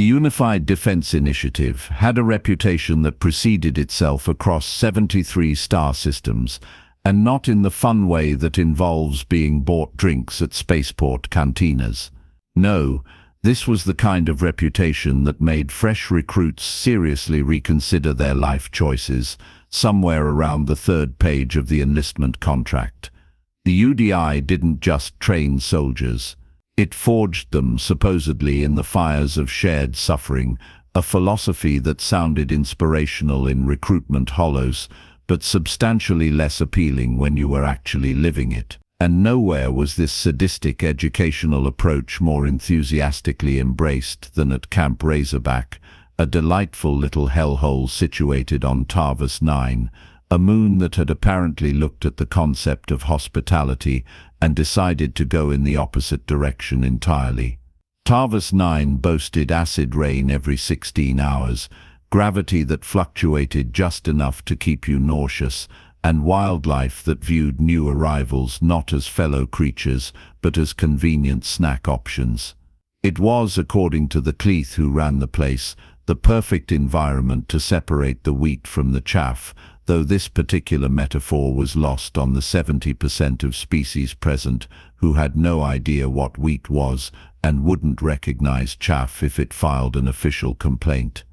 The Unified Defense Initiative had a reputation that preceded itself across 73 star systems, and not in the fun way that involves being bought drinks at spaceport cantinas. No, this was the kind of reputation that made fresh recruits seriously reconsider their life choices, somewhere around the third page of the enlistment contract. The UDI didn't just train soldiers. It forged them, supposedly in the fires of shared suffering, a philosophy that sounded inspirational in recruitment hollows, but substantially less appealing when you were actually living it. And nowhere was this sadistic educational approach more enthusiastically embraced than at Camp Razorback, a delightful little hellhole situated on Tarvus 9, a moon that had apparently looked at the concept of hospitality and decided to go in the opposite direction entirely. Tarvus 9 boasted acid rain every 16 hours, gravity that fluctuated just enough to keep you nauseous, and wildlife that viewed new arrivals not as fellow creatures, but as convenient snack options. It was, according to the Cleith who ran the place, the perfect environment to separate the wheat from the chaff, though this particular metaphor was lost on the 70% of species present who had no idea what wheat was and wouldn't recognize chaff if it filed an official complaint.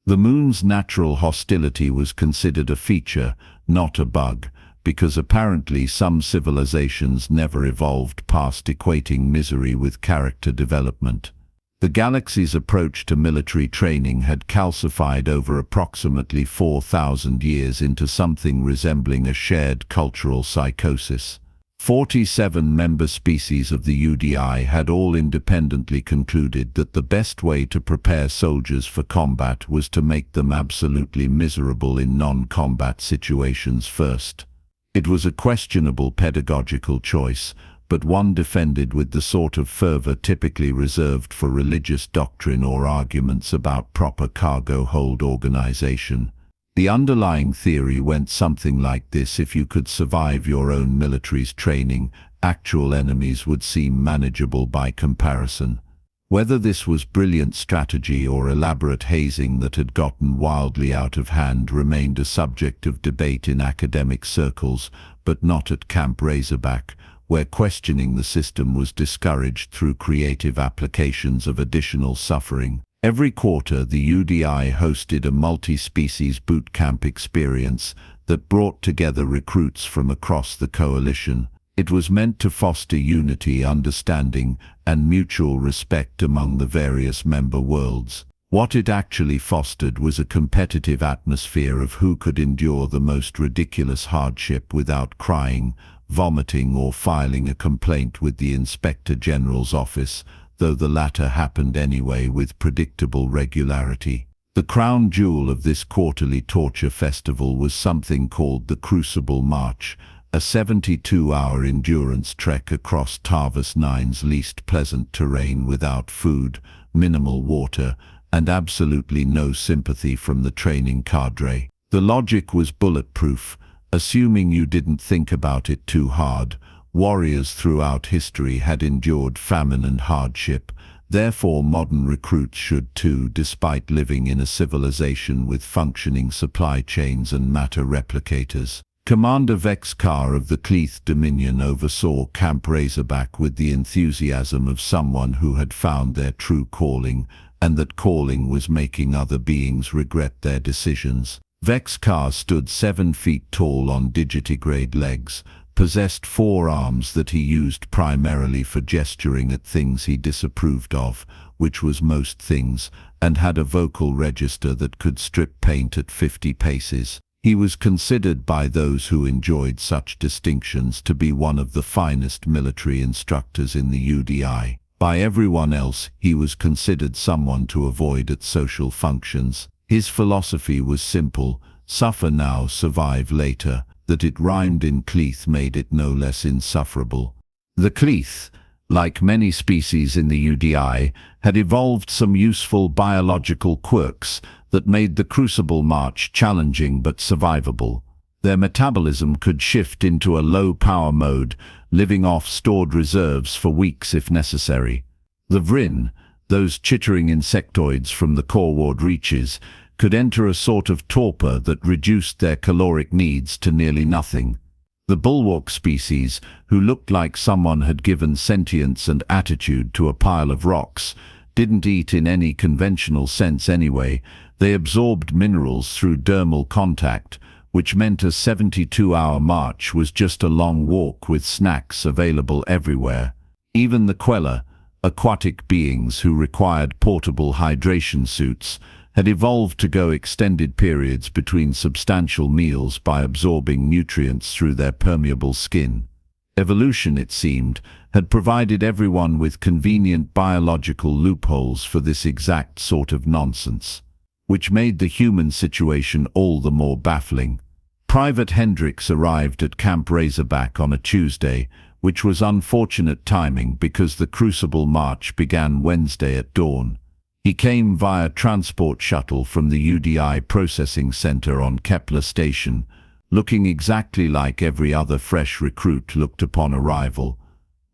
The moon's natural hostility was considered a feature, not a bug, because apparently some civilizations never evolved past equating misery with character development. The galaxy's approach to military training had calcified over approximately 4,000 years into something resembling a shared cultural psychosis. 47 member species of the UDI had all independently concluded that the best way to prepare soldiers for combat was to make them absolutely miserable in non-combat situations first. It was a questionable pedagogical choice, but one defended with the sort of fervor typically reserved for religious doctrine or arguments about proper cargo hold organization. The underlying theory went something like this: if you could survive your own military's training, actual enemies would seem manageable by comparison. Whether this was brilliant strategy or elaborate hazing that had gotten wildly out of hand remained a subject of debate in academic circles, but not at Camp Razorback, where questioning the system was discouraged through creative applications of additional suffering. Every quarter, the UDI hosted a multi-species boot camp experience that brought together recruits from across the coalition. It was meant to foster unity, understanding, and mutual respect among the various member worlds. What it actually fostered was a competitive atmosphere of who could endure the most ridiculous hardship without crying, vomiting, or filing a complaint with the Inspector General's office, though the latter happened anyway with predictable regularity. The crown jewel of this quarterly torture festival was something called the Crucible March, a 72-hour endurance trek across Tarvus 9's least pleasant terrain without food, minimal water, and absolutely no sympathy from the training cadre. The logic was bulletproof. Assuming you didn't think about it too hard, warriors throughout history had endured famine and hardship, therefore modern recruits should too, despite living in a civilization with functioning supply chains and matter replicators. Commander Vex Carr of the Cleith Dominion oversaw Camp Razorback with the enthusiasm of someone who had found their true calling, and that calling was making other beings regret their decisions. Vex Carr stood 7 feet tall on digitigrade legs, possessed 4 arms that he used primarily for gesturing at things he disapproved of, which was most things, and had a vocal register that could strip paint at 50 paces. He was considered by those who enjoyed such distinctions to be one of the finest military instructors in the UDI. By everyone else, he was considered someone to avoid at social functions. His philosophy was simple: suffer now, survive later. That it rhymed in Cleith made it no less insufferable. The Cleith, like many species in the UDI, had evolved some useful biological quirks that made the Crucible March challenging but survivable. Their metabolism could shift into a low-power mode, living off stored reserves for weeks if necessary. The Vrin, those chittering insectoids from the coreward reaches, could enter a sort of torpor that reduced their caloric needs to nearly nothing. The bulwark species, who looked like someone had given sentience and attitude to a pile of rocks, didn't eat in any conventional sense anyway. They absorbed minerals through dermal contact, which meant a 72-hour march was just a long walk with snacks available everywhere. Even the Queller, aquatic beings who required portable hydration suits, had evolved to go extended periods between substantial meals by absorbing nutrients through their permeable skin. Evolution, it seemed, had provided everyone with convenient biological loopholes for this exact sort of nonsense, which made the human situation all the more baffling. Private Hendricks arrived at Camp Razorback on a Tuesday, which was unfortunate timing because the Crucible March began Wednesday at dawn. He came via transport shuttle from the UDI processing center on Kepler Station, looking exactly like every other fresh recruit looked upon arrival.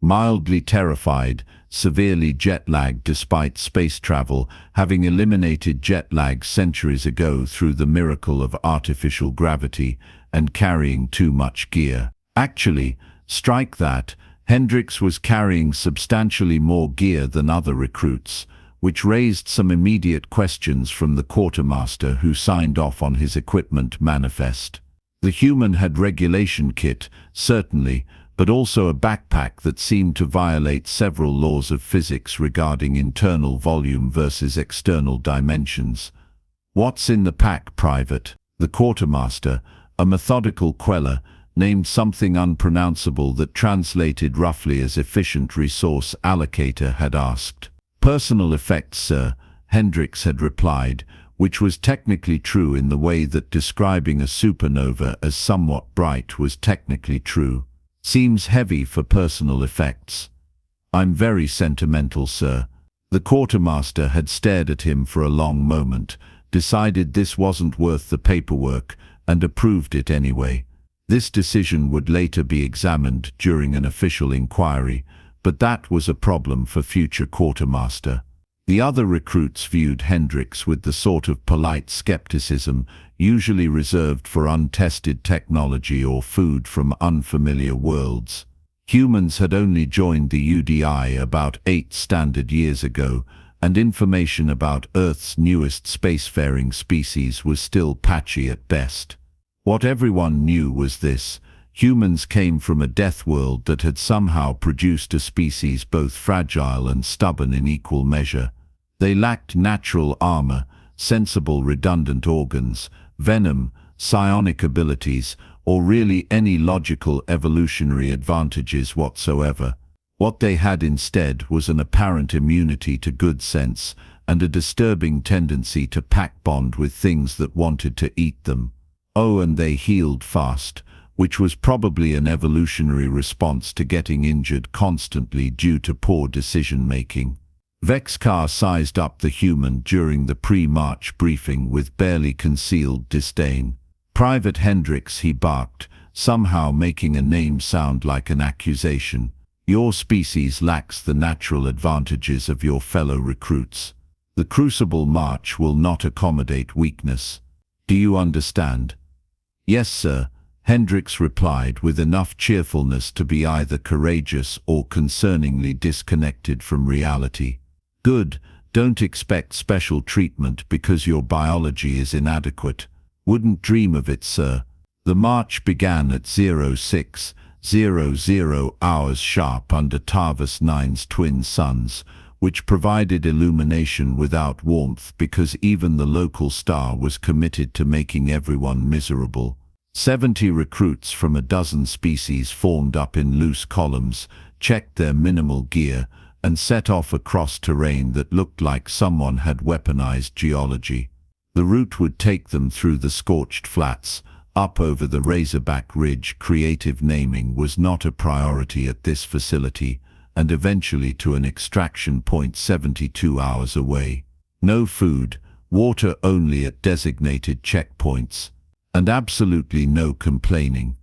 Mildly terrified, severely jet-lagged despite space travel, having eliminated jet lag centuries ago through the miracle of artificial gravity, and carrying too much gear. Actually, strike that, Hendricks was carrying substantially more gear than other recruits, which raised some immediate questions from the quartermaster who signed off on his equipment manifest. The human had regulation kit, certainly, but also a backpack that seemed to violate several laws of physics regarding internal volume versus external dimensions. "What's in the pack, Private?" The quartermaster, a methodical Queller, named something unpronounceable that translated roughly as efficient resource allocator, had asked. "Personal effects, sir," Hendricks had replied, which was technically true in the way that describing a supernova as somewhat bright was technically true. "Seems heavy for personal effects." "I'm very sentimental, sir." The quartermaster had stared at him for a long moment, decided this wasn't worth the paperwork, and approved it anyway. This decision would later be examined during an official inquiry, but that was a problem for future quartermaster. The other recruits viewed Hendricks with the sort of polite skepticism usually reserved for untested technology or food from unfamiliar worlds. Humans had only joined the UDI about 8 standard years ago, and information about Earth's newest spacefaring species was still patchy at best. What everyone knew was this: humans came from a death world that had somehow produced a species both fragile and stubborn in equal measure. They lacked natural armor, sensible redundant organs, venom, psionic abilities, or really any logical evolutionary advantages whatsoever. What they had instead was an apparent immunity to good sense and a disturbing tendency to pack bond with things that wanted to eat them. Oh, and they healed fast, which was probably an evolutionary response to getting injured constantly due to poor decision-making. Vexcar sized up the human during the pre-March briefing with barely concealed disdain. "Private Hendricks," he barked, somehow making a name sound like an accusation. "Your species lacks the natural advantages of your fellow recruits. The Crucible March will not accommodate weakness. Do you understand?" "Yes, sir," Hendricks replied with enough cheerfulness to be either courageous or concerningly disconnected from reality. "Good. Don't expect special treatment because your biology is inadequate. Wouldn't dream of it, sir." The march began at 0600 hours sharp under Tarvus 9's twin suns, which provided illumination without warmth because even the local star was committed to making everyone miserable. 70 recruits from a dozen species formed up in loose columns, checked their minimal gear, and set off across terrain that looked like someone had weaponized geology. The route would take them through the scorched flats, up over the Razorback Ridge. Creative naming was not a priority at this facility, and eventually to an extraction point 72 hours away. No food, water only at designated checkpoints, and absolutely no complaining.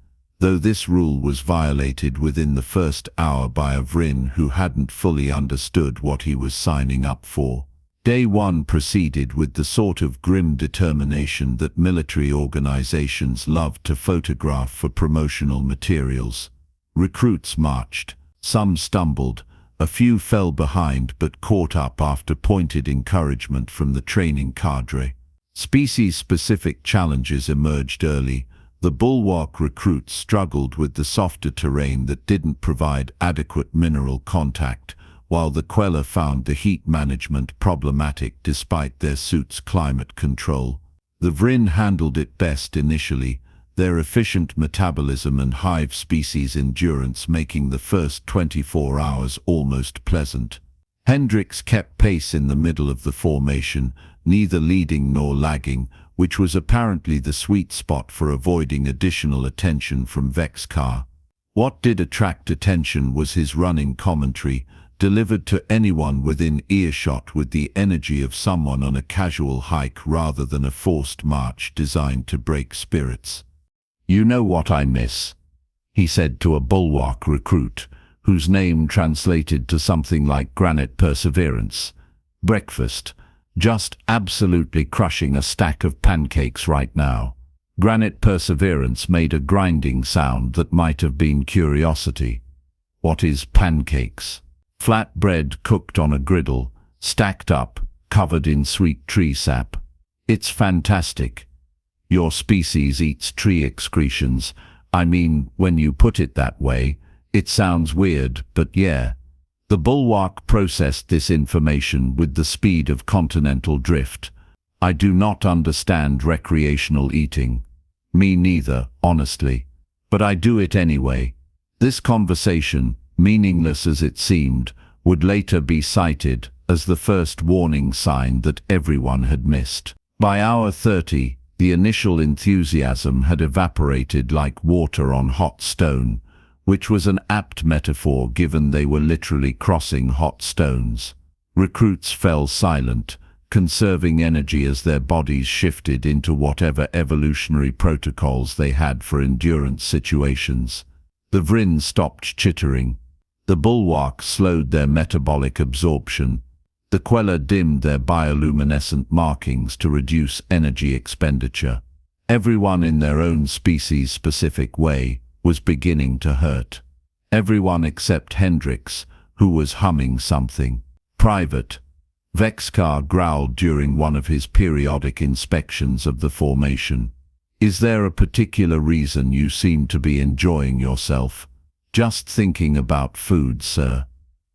though this rule was violated within the first hour by a Vrin who hadn't fully understood what he was signing up for. Day 1 proceeded with the sort of grim determination that military organizations love to photograph for promotional materials. Recruits marched. Some stumbled. A few fell behind but caught up after pointed encouragement from the training cadre. Species-specific challenges emerged early. The Bulwark recruits struggled with the softer terrain that didn't provide adequate mineral contact, while the Queller found the heat management problematic despite their suit's climate control. The Vrin handled it best initially, their efficient metabolism and hive species endurance making the first 24 hours almost pleasant. Hendricks kept pace in the middle of the formation, neither leading nor lagging, which was apparently the sweet spot for avoiding additional attention from Vexcar. What did attract attention was his running commentary, delivered to anyone within earshot with the energy of someone on a casual hike rather than a forced march designed to break spirits. "You know what I miss," he said to a Bulwark recruit, whose name translated to something like Granite Perseverance. "Breakfast. Just absolutely crushing a stack of pancakes right now." Granite Perseverance made a grinding sound that might have been curiosity. "What is pancakes?" "Flat bread cooked on a griddle, stacked up, covered in sweet tree sap. It's fantastic. Your species eats tree excretions. I mean, when you put it that way, it sounds weird, but yeah." The Bulwark processed this information with the speed of continental drift. "I do not understand recreational eating." "Me neither, honestly. But I do it anyway." This conversation, meaningless as it seemed, would later be cited as the first warning sign that everyone had missed. By hour 30, the initial enthusiasm had evaporated like water on hot stone, which was an apt metaphor given they were literally crossing hot stones. Recruits fell silent, conserving energy as their bodies shifted into whatever evolutionary protocols they had for endurance situations. The Vrin stopped chittering. The Bulwark slowed their metabolic absorption. The Queller dimmed their bioluminescent markings to reduce energy expenditure. Everyone in their own species-specific way was beginning to hurt. Everyone except Hendricks, who was humming something. "Private," Vexcar growled during one of his periodic inspections of the formation. "Is there a particular reason you seem to be enjoying yourself?" "Just thinking about food, sir."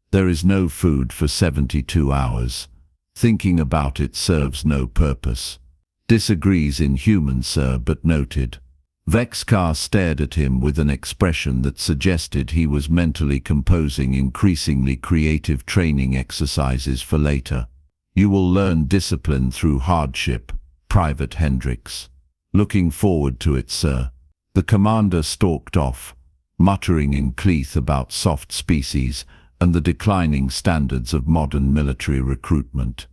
"There is no food for 72 hours. Thinking about it serves no purpose." "Disagrees in humans, sir, but noted." Vexcar stared at him with an expression that suggested he was mentally composing increasingly creative training exercises for later. "You will learn discipline through hardship, Private Hendricks." "Looking forward to it, sir." The commander stalked off, muttering in Cleeth about soft species and the declining standards of modern military recruitment.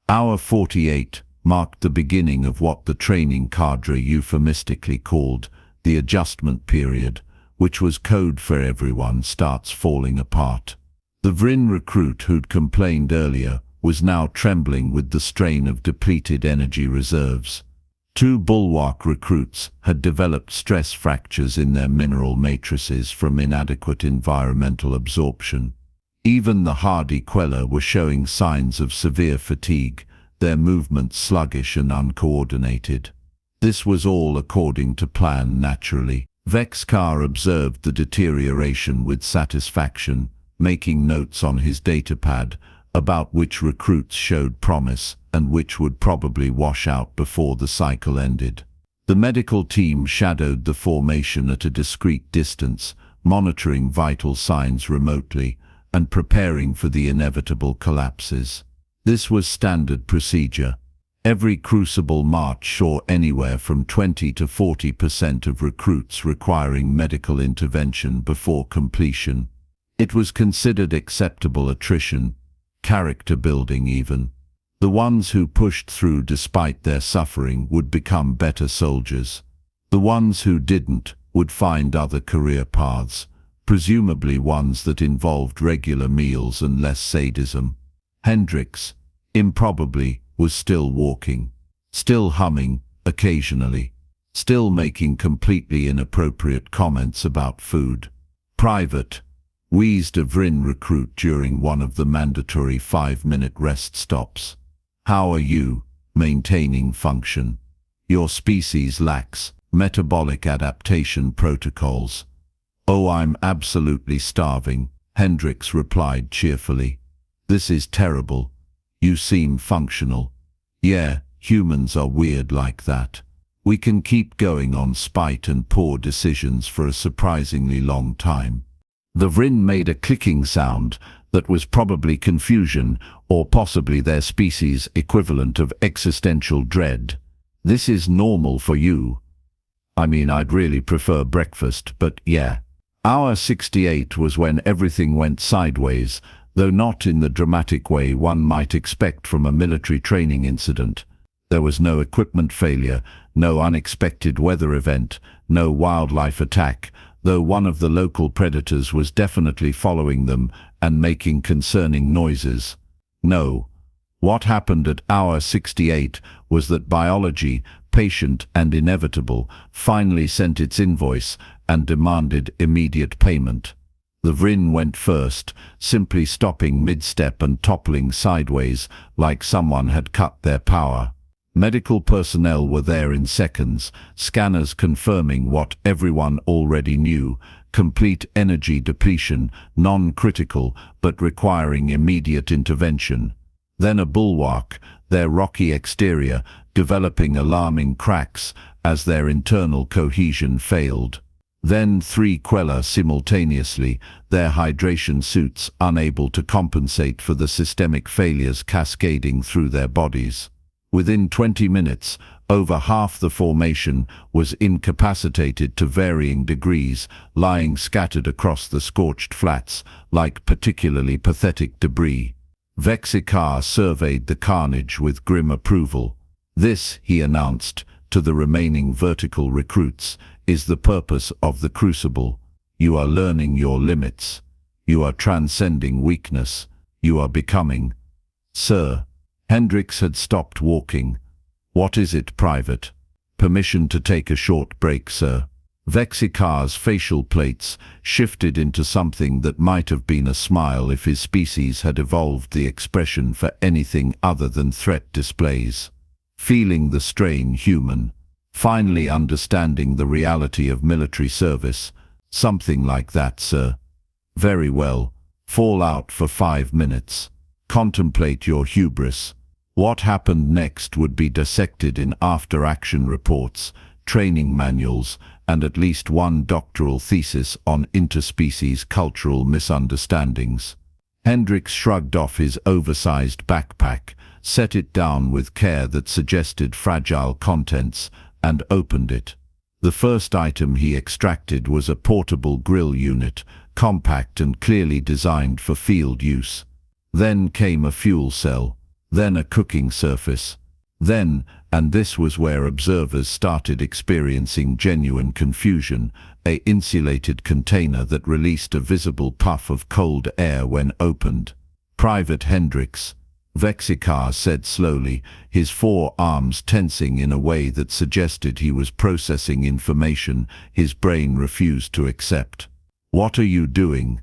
Hour 48 marked the beginning of what the training cadre euphemistically called the adjustment period, which was code for everyone starts falling apart. The Vrin recruit who'd complained earlier was now trembling with the strain of depleted energy reserves. Two Bulwark recruits had developed stress fractures in their mineral matrices from inadequate environmental absorption. Even the hardy Queller were showing signs of severe fatigue, their movements sluggish and uncoordinated. This was all according to plan naturally. Vexcar observed the deterioration with satisfaction, making notes on his datapad about which recruits showed promise and which would probably wash out before the cycle ended. The medical team shadowed the formation at a discreet distance, monitoring vital signs remotely and preparing for the inevitable collapses. This was standard procedure. Every Crucible March saw anywhere from 20 to 40% of recruits requiring medical intervention before completion. It was considered acceptable attrition, character building even. The ones who pushed through despite their suffering would become better soldiers. The ones who didn't would find other career paths, presumably ones that involved regular meals and less sadism. Hendricks, improbably, was still walking, still humming occasionally, still making completely inappropriate comments about food. Private, wheezed a Vrin recruit during one of the mandatory 5-minute rest stops. How are you maintaining function? Your species lacks metabolic adaptation protocols. Oh, I'm absolutely starving, Hendricks replied cheerfully. This is terrible. You seem functional. Yeah, humans are weird like that. We can keep going on spite and poor decisions for a surprisingly long time. The Vrin made a clicking sound that was probably confusion, or possibly their species' equivalent of existential dread. This is normal for you. I mean, I'd really prefer breakfast, but yeah. Hour 68 was when everything went sideways, though not in the dramatic way one might expect from a military training incident. There was no equipment failure, no unexpected weather event, no wildlife attack, though one of the local predators was definitely following them and making concerning noises. No. What happened at hour 68 was that biology, patient and inevitable, finally sent its invoice and demanded immediate payment. The Vrin went first, simply stopping mid-step and toppling sideways like someone had cut their power. Medical personnel were there in seconds, scanners confirming what everyone already knew: complete energy depletion, non-critical but requiring immediate intervention. Then a bulwark, their rocky exterior developing alarming cracks as their internal cohesion failed. Then 3 Queller simultaneously, their hydration suits unable to compensate for the systemic failures cascading through their bodies. Within 20 minutes, over half the formation was incapacitated to varying degrees, lying scattered across the scorched flats like particularly pathetic debris. Vexikar surveyed the carnage with grim approval. This, he announced to the remaining vertical recruits, is the purpose of the Crucible. You are learning your limits. You are transcending weakness. You are becoming. Sir. Hendricks had stopped walking. What is it, Private? Permission to take a short break, sir. Vexikar's facial plates shifted into something that might have been a smile if his species had evolved the expression for anything other than threat displays. Feeling the strain human, finally understanding the reality of military service. Something like that, sir. Very well. Fall out for 5 minutes. Contemplate your hubris. What happened next would be dissected in after-action reports, training manuals, and at least one doctoral thesis on interspecies cultural misunderstandings. Hendricks shrugged off his oversized backpack, set it down with care that suggested fragile contents, and opened it. The first item he extracted was a portable grill unit, compact and clearly designed for field use. Then came a fuel cell, then a cooking surface. Then, and this was where observers started experiencing genuine confusion, an insulated container that released a visible puff of cold air when opened. Private Hendricks, Vexikar said slowly, his 4 arms tensing in a way that suggested he was processing information his brain refused to accept. What are you doing?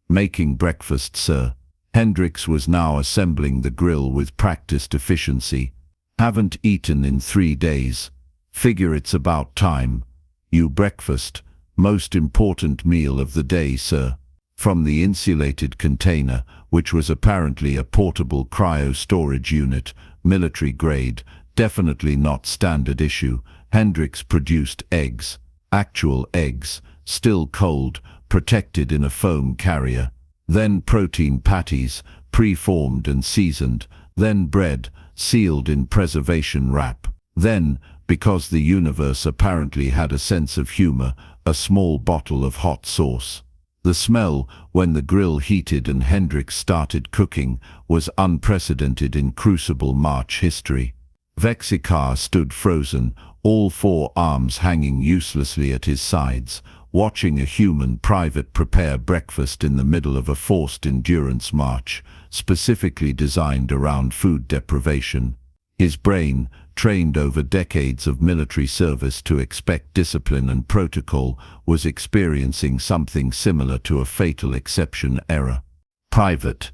Making breakfast, sir. Hendricks was now assembling the grill with practiced efficiency. Haven't eaten in 3 days. Figure it's about time. You breakfast, most important meal of the day, sir. From the insulated container, which was apparently a portable cryo-storage unit, military grade, definitely not standard issue, Hendricks produced eggs. Actual eggs, still cold, protected in a foam carrier. Then protein patties, pre-formed and seasoned. Then bread, sealed in preservation wrap. Then, because the universe apparently had a sense of humor, a small bottle of hot sauce. The smell, when the grill heated and Hendricks started cooking, was unprecedented in Crucible March history. Vexikar stood frozen, all four arms hanging uselessly at his sides, watching a human private prepare breakfast in the middle of a forced endurance march, specifically designed around food deprivation. His brain, trained over decades of military service to expect discipline and protocol, was experiencing something similar to a fatal exception error. "Private,"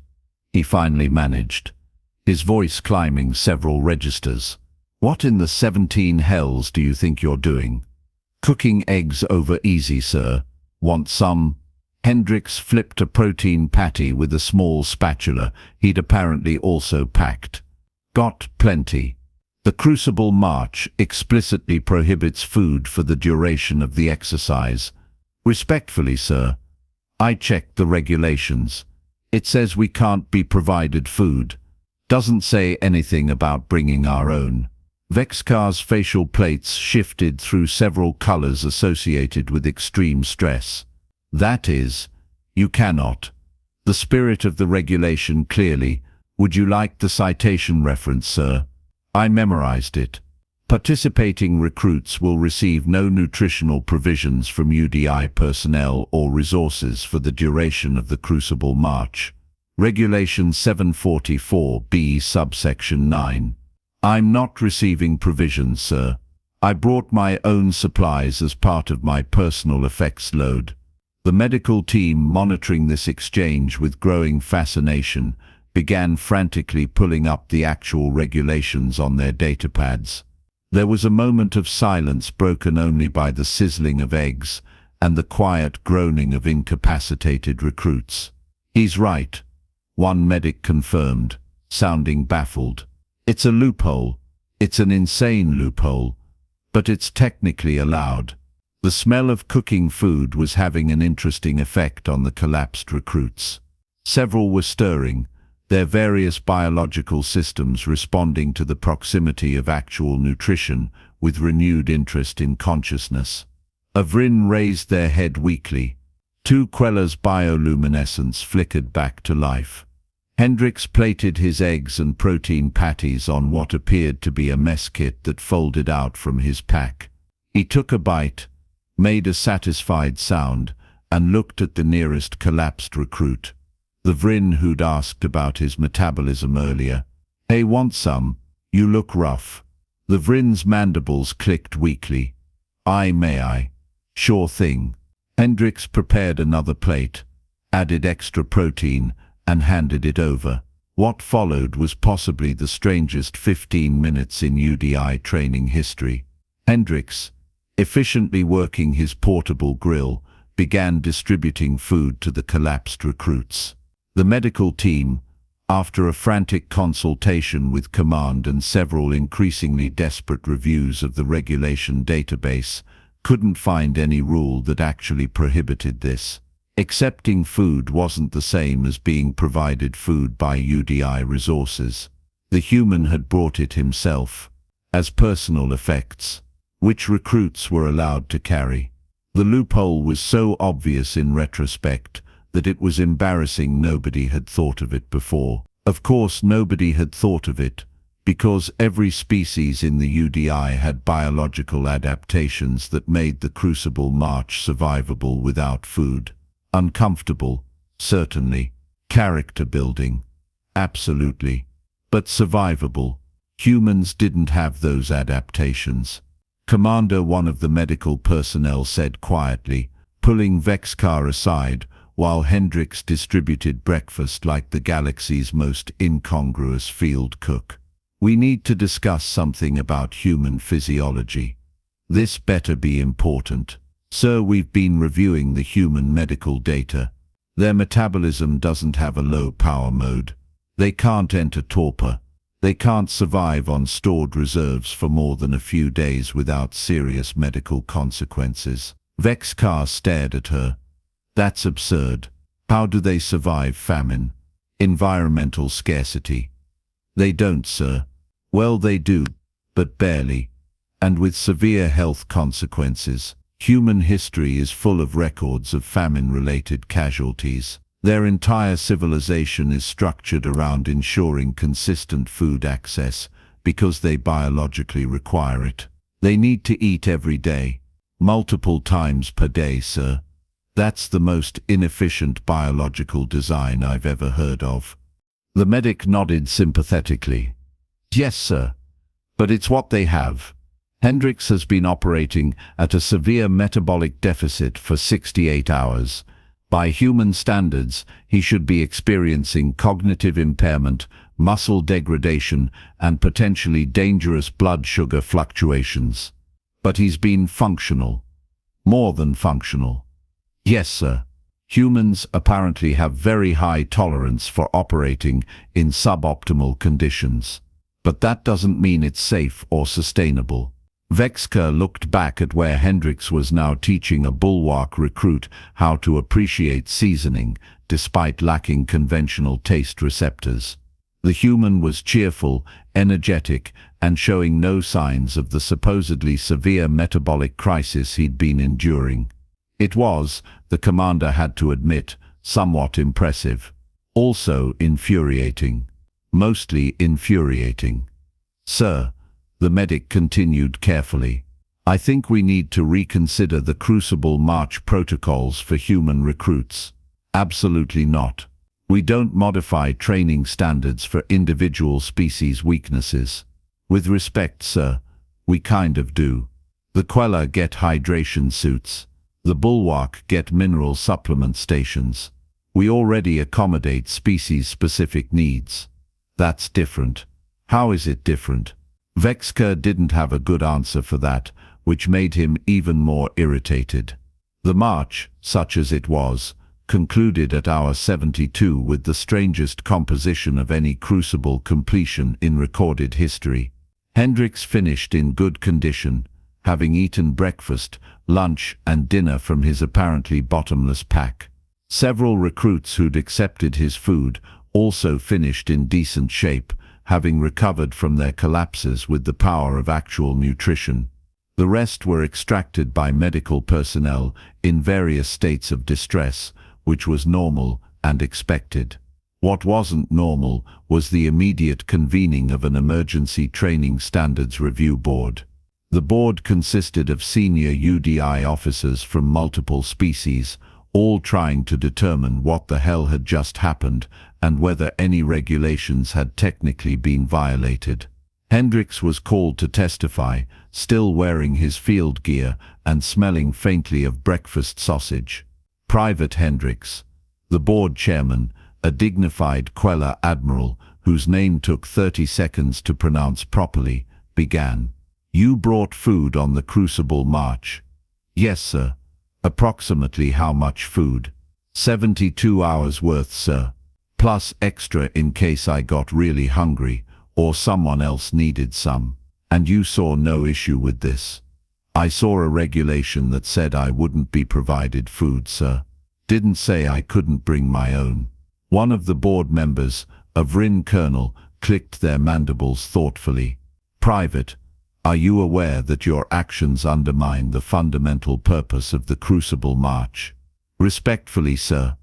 he finally managed, his voice climbing several registers. "What in the 17 hells do you think you're doing?" "Cooking eggs over easy, sir. Want some?" Hendricks flipped a protein patty with a small spatula he'd apparently also packed. "Got plenty. The Crucible March explicitly prohibits food for the duration of the exercise." "Respectfully, sir, I checked the regulations. It says we can't be provided food. Doesn't say anything about bringing our own." Vexikar's facial plates shifted through several colors associated with extreme stress. "That is, you cannot. The spirit of the regulation clearly. Would you like the citation reference, sir? I memorized it. Participating recruits will receive no nutritional provisions from UDI personnel or resources for the duration of the Crucible March. Regulation 744B subsection 9. I'm not receiving provisions, sir. I brought my own supplies as part of my personal effects load." The medical team, monitoring this exchange with growing fascination, began frantically pulling up the actual regulations on their datapads. There was a moment of silence broken only by the sizzling of eggs and the quiet groaning of incapacitated recruits. "He's right," one medic confirmed, sounding baffled. "It's a loophole. It's an insane loophole, but it's technically allowed." The smell of cooking food was having an interesting effect on the collapsed recruits. Several were stirring, their various biological systems responding to the proximity of actual nutrition with renewed interest in consciousness. Avrin raised their head weakly. Two Quella's bioluminescence flickered back to life. Hendricks plated his eggs and protein patties on what appeared to be a mess kit that folded out from his pack. He took a bite, made a satisfied sound, and looked at the nearest collapsed recruit, the Vrin who'd asked about his metabolism earlier. "Hey, want some? You look rough." The Vrin's mandibles clicked weakly. May I?" "Sure thing." Hendricks prepared another plate, added extra protein, and handed it over. What followed was possibly the strangest 15 minutes in UDI training history. Hendricks, efficiently working his portable grill, began distributing food to the collapsed recruits. The medical team, after a frantic consultation with command and several increasingly desperate reviews of the regulation database, couldn't find any rule that actually prohibited this. Accepting food wasn't the same as being provided food by UDI resources. The human had brought it himself, as personal effects, which recruits were allowed to carry. The loophole was so obvious in retrospect that it was embarrassing nobody had thought of it before. Of course, nobody had thought of it, because every species in the UDI had biological adaptations that made the Crucible March survivable without food. Uncomfortable, certainly. Character building, absolutely. But survivable. Humans didn't have those adaptations. Commander, one of the medical personnel, said quietly, pulling Vexikar aside while Hendricks distributed breakfast like the galaxy's most incongruous field cook. "We need to discuss something about human physiology. This better be important. Sir, we've been reviewing the human medical data. Their metabolism doesn't have a low power mode. They can't enter torpor. They can't survive on stored reserves for more than a few days without serious medical consequences." Vexikar stared at her. "That's absurd. How do they survive famine? Environmental scarcity?" "They don't, sir." "Well, they do, but barely, and with severe health consequences. Human history is full of records of famine-related casualties. Their entire civilization is structured around ensuring consistent food access, because they biologically require it. They need to eat every day, multiple times per day, sir. That's the most inefficient biological design I've ever heard of. The medic nodded sympathetically. Yes, sir. But it's what they have. Hendricks has been operating at a severe metabolic deficit for 68 hours. By human standards, he should be experiencing cognitive impairment, muscle degradation, and potentially dangerous blood sugar fluctuations. But he's been functional. More than functional. Yes, sir. Humans apparently have very high tolerance for operating in suboptimal conditions. But that doesn't mean it's safe or sustainable. Vexker looked back at where Hendricks was now teaching a bulwark recruit how to appreciate seasoning, despite lacking conventional taste receptors. The human was cheerful, energetic, and showing no signs of the supposedly severe metabolic crisis he'd been enduring. It was, the commander had to admit, somewhat impressive. Also infuriating. Mostly infuriating. Sir, the medic continued carefully, I think we need to reconsider the Crucible March protocols for human recruits. Absolutely not. We don't modify training standards for individual species weaknesses. With respect, sir, we kind of do. The Queller get hydration suits. The Bulwark get mineral supplement stations. We already accommodate species-specific needs. That's different. How is it different? Vexker didn't have a good answer for that, which made him even more irritated. The march, such as it was, concluded at hour 72 with the strangest composition of any crucible completion in recorded history. Hendricks finished in good condition, having eaten breakfast, lunch and dinner from his apparently bottomless pack. Several recruits who'd accepted his food also finished in decent shape, having recovered from their collapses with the power of actual nutrition. The rest were extracted by medical personnel in various states of distress, which was normal and expected. What wasn't normal was the immediate convening of an emergency training standards review board. The board consisted of senior UDI officers from multiple species, all trying to determine what the hell had just happened and whether any regulations had technically been violated. Hendricks was called to testify, still wearing his field gear and smelling faintly of breakfast sausage. Private Hendricks, the board chairman, a dignified Queller admiral whose name took 30 seconds to pronounce properly, began. You brought food on the Crucible March. Yes, sir. Approximately how much food? 72 hours worth, sir. Plus extra in case I got really hungry or someone else needed some. And you saw no issue with this? I saw a regulation that said I wouldn't be provided food, sir. Didn't say I couldn't bring my own. One of the board members, a Vrin colonel, clicked their mandibles thoughtfully. Private, are you aware that your actions undermine the fundamental purpose of the Crucible March? Respectfully, sir,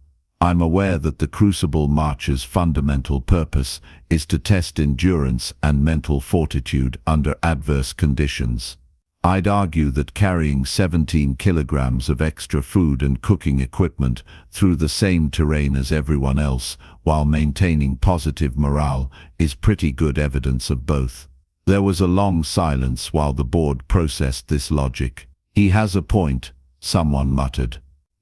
I'm aware that the Crucible March's fundamental purpose is to test endurance and mental fortitude under adverse conditions. I'd argue that carrying 17 kilograms of extra food and cooking equipment through the same terrain as everyone else while maintaining positive morale is pretty good evidence of both. There was a long silence while the board processed this logic. He has a point, someone muttered.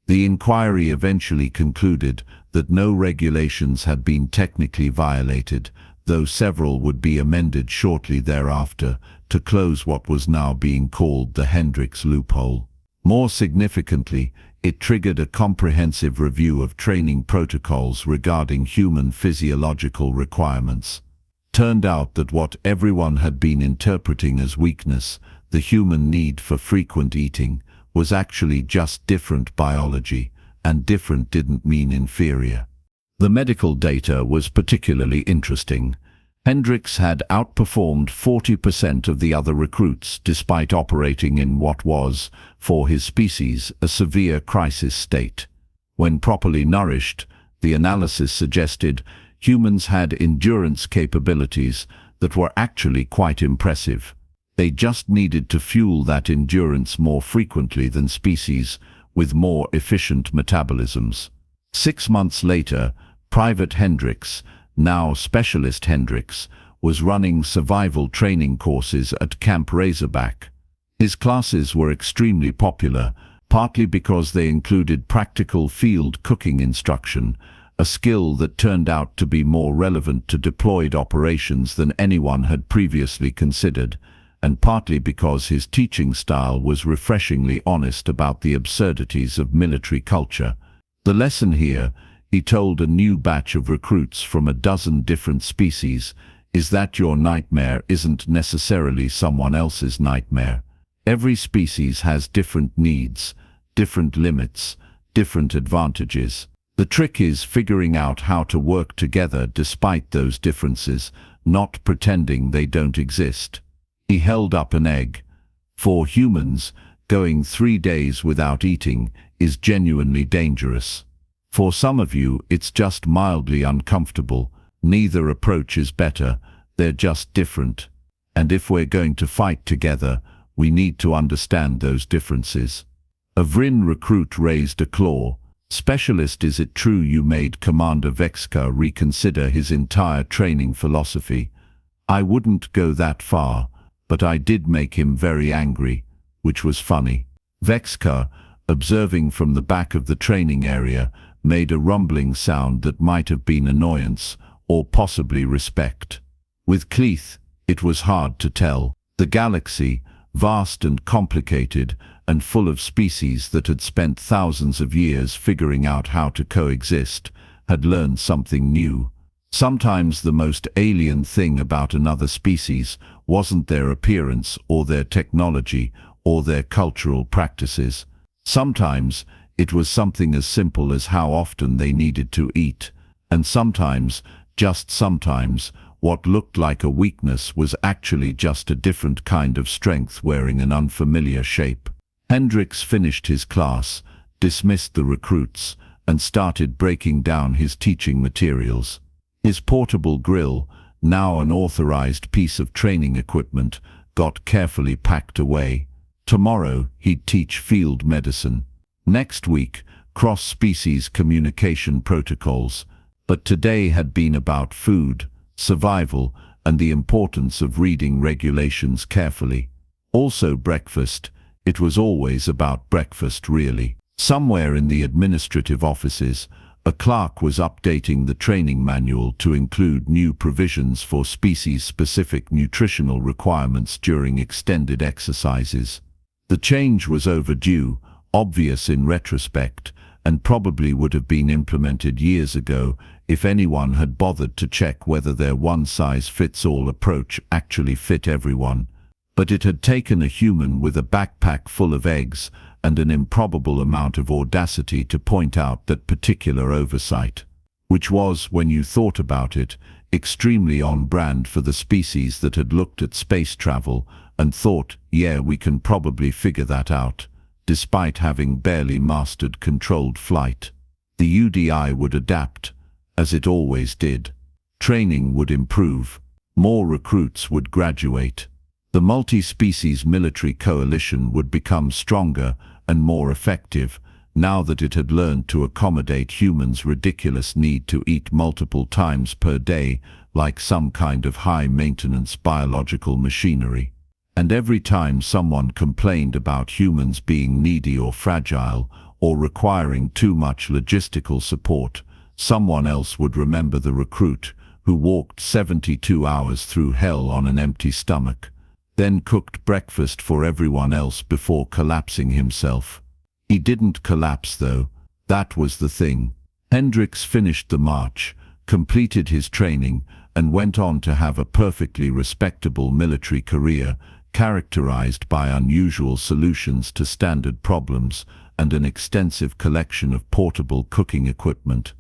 The inquiry eventually concluded that no regulations had been technically violated, though several would be amended shortly thereafter to close what was now being called the Hendricks loophole. More significantly, it triggered a comprehensive review of training protocols regarding human physiological requirements. Turned out that what everyone had been interpreting as weakness, the human need for frequent eating, was actually just different biology, and different didn't mean inferior. The medical data was particularly interesting. Hendricks had outperformed 40% of the other recruits despite operating in what was, for his species, a severe crisis state. When properly nourished, the analysis suggested humans had endurance capabilities that were actually quite impressive. They just needed to fuel that endurance more frequently than species with more efficient metabolisms. 6 months later, Private Hendricks, now Specialist Hendricks, was running survival training courses at Camp Razorback. His classes were extremely popular, partly because they included practical field cooking instruction, a skill that turned out to be more relevant to deployed operations than anyone had previously considered, and partly because his teaching style was refreshingly honest about the absurdities of military culture. The lesson here, he told a new batch of recruits from a dozen different species, is that your nightmare isn't necessarily someone else's nightmare. Every species has different needs, different limits, different advantages. The trick is figuring out how to work together despite those differences, not pretending they don't exist. He held up an egg. For humans, going 3 days without eating is genuinely dangerous. For some of you, it's just mildly uncomfortable. Neither approach is better, they're just different. And if we're going to fight together, we need to understand those differences. A Vryn recruit raised a claw. Specialist, is it true you made Commander Vexka reconsider his entire training philosophy? I wouldn't go that far, but I did make him very angry, which was funny. Vexka, observing from the back of the training area, made a rumbling sound that might have been annoyance, or possibly respect. With Cleith, it was hard to tell. The galaxy, vast and complicated, and full of species that had spent thousands of years figuring out how to coexist, had learned something new. Sometimes the most alien thing about another species wasn't their appearance or their technology or their cultural practices. Sometimes it was something as simple as how often they needed to eat, and sometimes, just sometimes, what looked like a weakness was actually just a different kind of strength wearing an unfamiliar shape. Hendricks finished his class, dismissed the recruits, and started breaking down his teaching materials. His portable grill, now an authorized piece of training equipment, got carefully packed away. Tomorrow he'd teach field medicine. Next week, cross-species communication protocols. But today had been about food, survival, and the importance of reading regulations carefully. Also breakfast. It was always about breakfast, really. Somewhere in the administrative offices, a clerk was updating the training manual to include new provisions for species-specific nutritional requirements during extended exercises. The change was overdue, obvious in retrospect, and probably would have been implemented years ago if anyone had bothered to check whether their one-size-fits-all approach actually fit everyone. But it had taken a human with a backpack full of eggs and an improbable amount of audacity to point out that particular oversight, which was, when you thought about it, extremely on-brand for the species that had looked at space travel and thought, yeah, we can probably figure that out, despite having barely mastered controlled flight. The UDI would adapt, as it always did. Training would improve. More recruits would graduate. The multi-species military coalition would become stronger and more effective now that it had learned to accommodate humans' ridiculous need to eat multiple times per day like some kind of high-maintenance biological machinery. And every time someone complained about humans being needy or fragile or requiring too much logistical support, someone else would remember the recruit who walked 72 hours through hell on an empty stomach, then cooked breakfast for everyone else before collapsing himself. He didn't collapse, though. That was the thing. Hendricks finished the march, completed his training, and went on to have a perfectly respectable military career, characterized by unusual solutions to standard problems and an extensive collection of portable cooking equipment.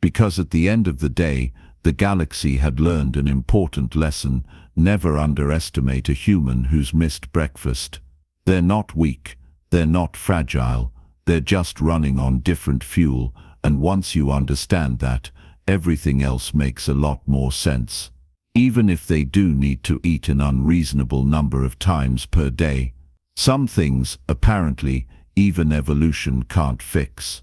Because at the end of the day, the galaxy had learned an important lesson: never underestimate a human who's missed breakfast. They're not weak, they're not fragile, they're just running on different fuel, and once you understand that, everything else makes a lot more sense. even if they do need to eat an unreasonable number of times per day. Some things, apparently, even evolution can't fix.